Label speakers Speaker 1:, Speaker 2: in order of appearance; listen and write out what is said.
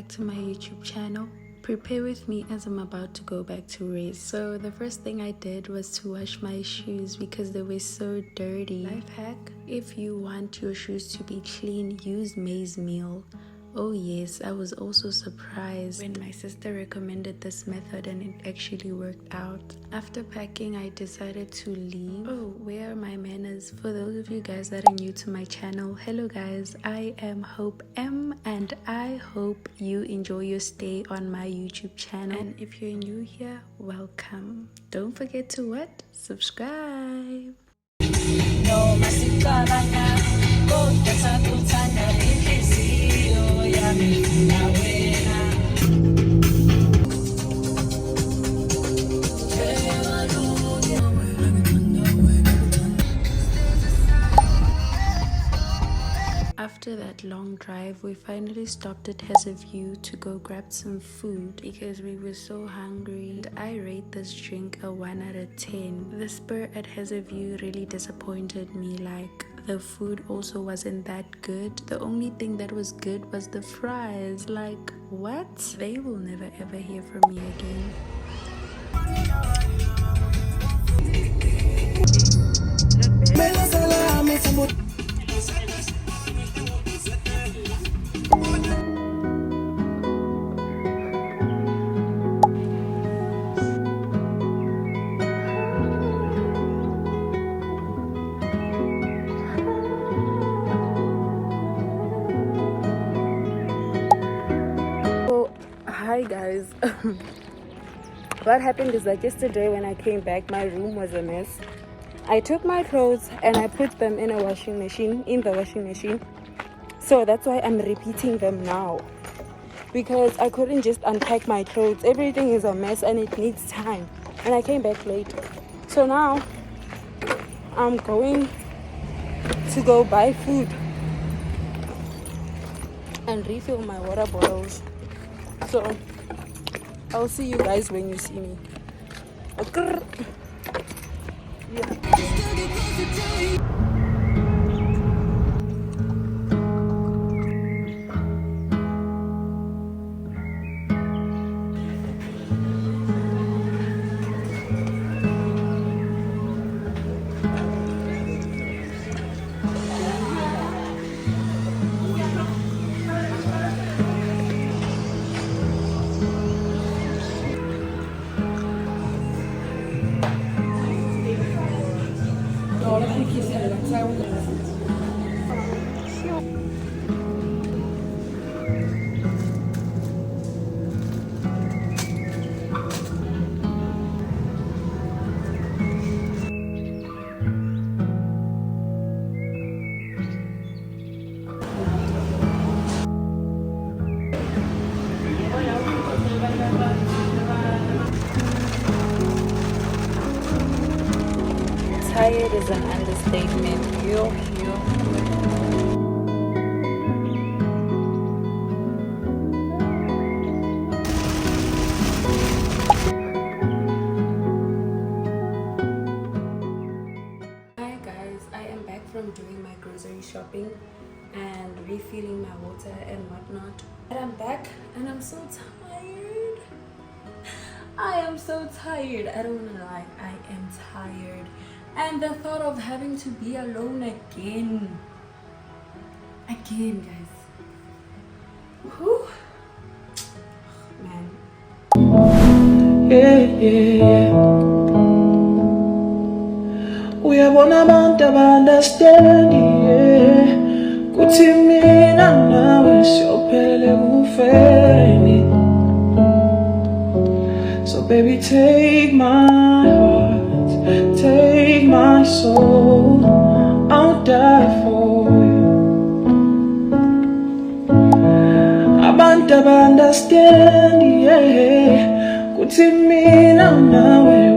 Speaker 1: back to my YouTube channel. Prepare with me as I'm about to go back to race. So the first thing I did was to wash my shoes because they were so dirty. Life hack: if you want your shoes to be clean, use maize meal. Oh yes, I was also surprised when my sister recommended this method and it actually worked out. After packing, I decided to leave. Oh, where are my manners? For those of you guys that are new to my channel, hello guys, I am Hope M and I hope you enjoy your stay on my YouTube channel. And if you're new here, welcome. Don't forget to what? Subscribe. After that long drive, we finally stopped at View to go grab some food because we were so hungry. And I rate this drink a 1 out of 10. The Spur at View really disappointed me. Like, the food also wasn't that good. The only thing that was good was the fries. Like, what? They will never ever hear from me again. Hi guys. What happened is that yesterday when I came back, my room was a mess. I took my clothes and I put them in the washing machine. So that's why I'm repeating them now, because I couldn't just unpack my clothes. Everything is a mess and it needs time, and I came back late. So now I'm going to go buy food and refill my water bottles. So I'll see you guys when you see me. Tired is an understatement. Yo. Hi guys, I am back from doing my grocery shopping and refilling my water and whatnot. And I'm back and I'm so tired. I am so tired. I don't wanna lie, I am tired. And the thought of having to be alone again, guys. Whew. Man.
Speaker 2: Yeah. We are one amount of understanding, yeah. Kuti mina nawe siyophele kufeni. So baby, take my heart, take my soul, I'll die for you. Abantu understand, yeah. Kuti mina nawe